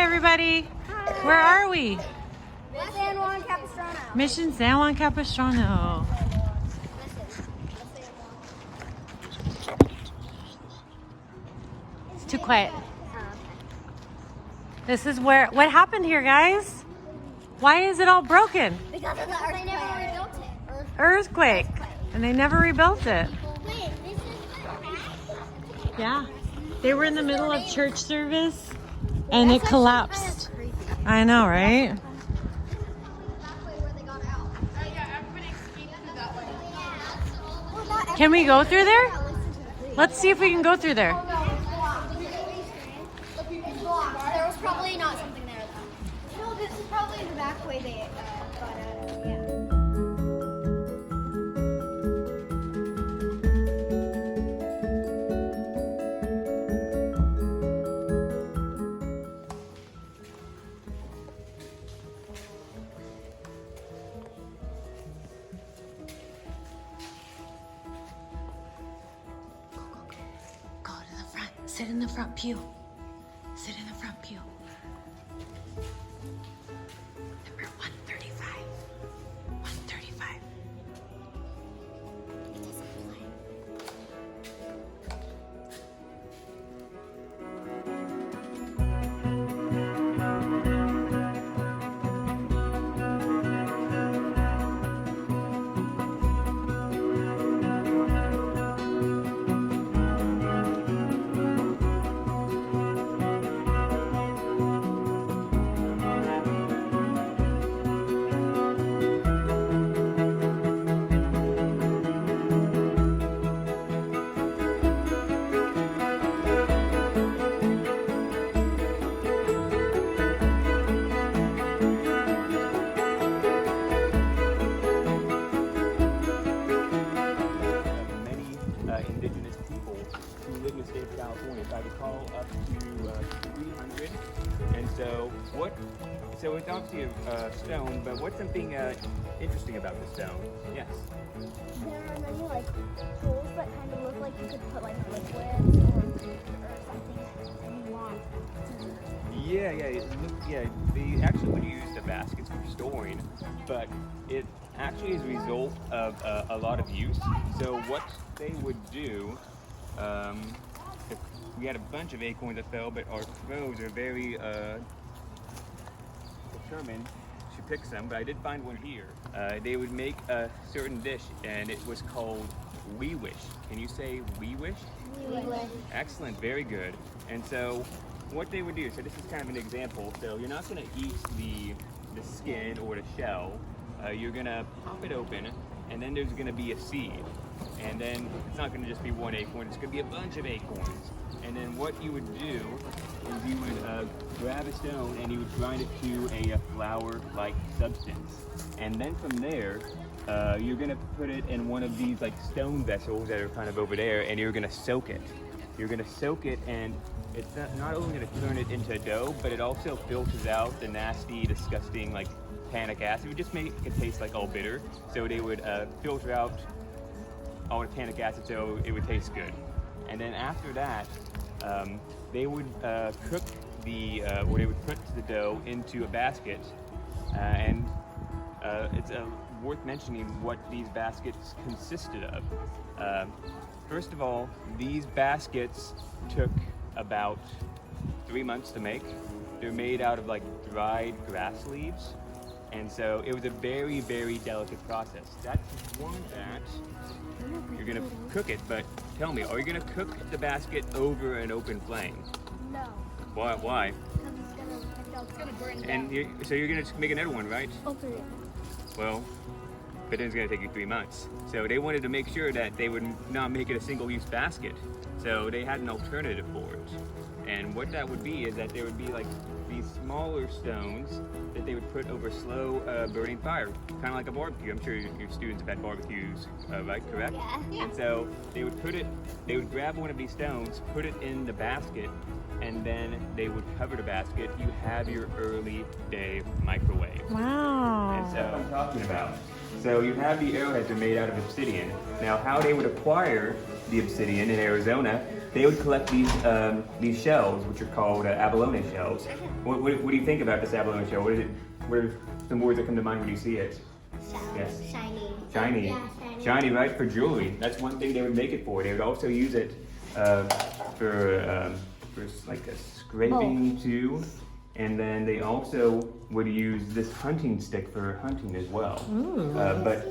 Hi, everybody. Hi. Where are we? Mission San Juan Capistrano. Mission San Juan Capistrano. It's too quiet. This is where, what happened here, guys? Why is it all broken? Because of the earthquake. They never rebuilt it. Earthquake. And they never rebuilt it. Wait, this is Yeah. They were in the middle of church service and it collapsed. I know, right? Can we go through there? Let's see if we can go through there. There was probably not something there though. No, this is probably the back way they got at it. Yeah. Go to the front. Sit in the front pew. Sit in the front pew. Number 135. 135. Indigenous people who live in the state of California. If I recall, up to 300. And so it's obviously a stone, but what's something interesting about the stone? Yes. There are many like holes that kind of look like you could put like liquid or something that you want. They actually would use the baskets for storing, but it actually is a result of a lot of use. So what they would do, if we had a bunch of acorns that fell, but our pros are very determined to pick some, but I did find one here. They would make a certain dish, and it was called We Wish. Can you say We Wish? We wish. Excellent, very good. And so what they would do, so this is kind of an example. So you're not going to eat the skin or the shell. You're going to pop it open, and then there's going to be a seed. And then it's not going to just be one acorn, it's going to be a bunch of acorns. And then what you would do is you would grab a stone and you would grind it to a flour-like substance. And then from there, you're going to put it in one of these like stone vessels that are kind of over there, and you're going to soak it. You're going to soak it, and it's not only going to turn it into dough, but it also filters out the nasty, disgusting like tannic acid. It would just make it taste like all bitter. So they would filter out all the tannic acid so it would taste good. And then after that, they would cook or they would put the dough into a basket, and it's worth mentioning what these baskets consisted of. First of all, these baskets took about 3 months to make. They're made out of like dried grass leaves, and so it was a very, very delicate process. That's one that you're gonna cook it, but tell me, are you gonna cook the basket over an open flame? No. Why? Because it's gonna burn down. And so you're gonna make another one, right? Open it. Well, but then it's gonna take you 3 months. So they wanted to make sure that they would not make it a single-use basket. So they had an alternative for it. And what that would be is that there would be like these smaller stones that they would put over slow burning fire, kind of like a barbecue. I'm sure your students have had barbecues, right? Correct? Yeah. And so they would grab one of these stones, put it in the basket, and then they would cover the basket. You have your early day microwave. Wow. And so I'm talking about. So you have the arrowheads are made out of obsidian. Now how they would acquire the obsidian in Arizona they would collect these shells, which are called abalone shells. What do you think about this abalone shell? What are some words that come to mind when you see it? Yes. Shiny. Shiny. Yeah, shiny. Shiny, right, for jewelry. That's one thing they would make it for. They would also use it for like a scraping too. And then they also would use this hunting stick for hunting as well. But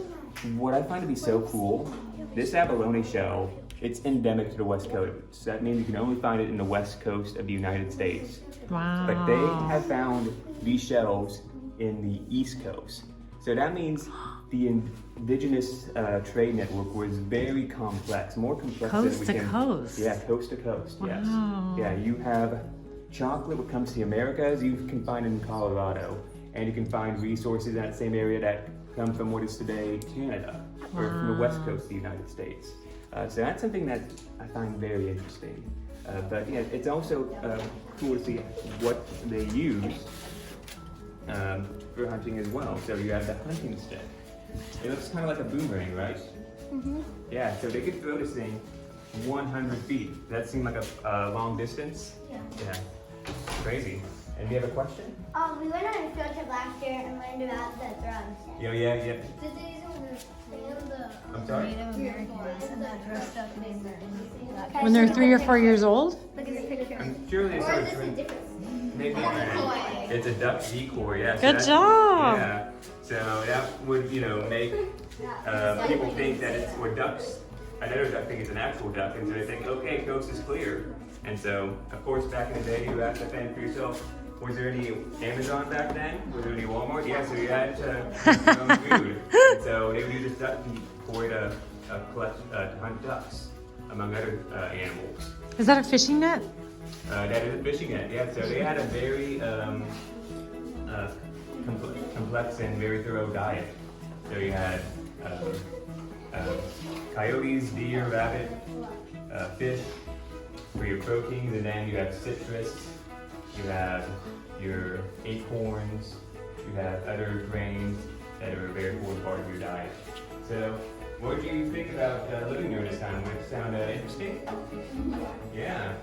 what I find to be so cool, this abalone shell, it's endemic to the West Coast. So that means you can only find it in the West Coast of the United States. Wow. But they have found these shells in the East Coast. So that means the indigenous trade network was very complex, more complex than we Coast to can. coast. Yeah, coast to coast. Yes. Wow. Yeah, you have chocolate when it comes to the Americas, you can find in Colorado, and you can find resources in that same area that come from what is today Canada, or from the West Coast of the United States. So that's something that I find very interesting. But yeah, it's also cool to see what they use for hunting as well. So you have the hunting stick. It looks kind of like a boomerang, right? Mm-hmm. Yeah, so they could throw this thing 100 feet. Does that seem like a long distance? Yeah. Yeah. Crazy. And do you have a question? We went on a field trip last year and learned about the drugs. Yeah. I'm sorry? Native Americans and that dressed up in their When they're 3 or 4 years old? Look at the picture. I'm sure they Or started is this a doing different? maybe it's a duck decoy. Yeah. so Good that- job. Yeah. So that would make people think that it's what ducks. Another duck think it's an actual duck, and so they think, okay, coast is clear. And so, of course, back in the day, you have to fend for yourself. Was there any Amazon back then? Was there any Walmart? Yeah, so you had to eat your own food. And so they would use this duck decoy to hunt ducks, among other animals. Is that a fishing net? That is a fishing net, yeah. So they had a very complex and very thorough diet. So you had coyotes, deer, rabbit, fish for your proteins, and then you have citrus, you have your acorns, you have other grains that are a very important part of your diet. So what do you think about living during this time? Would it sound interesting? Yeah.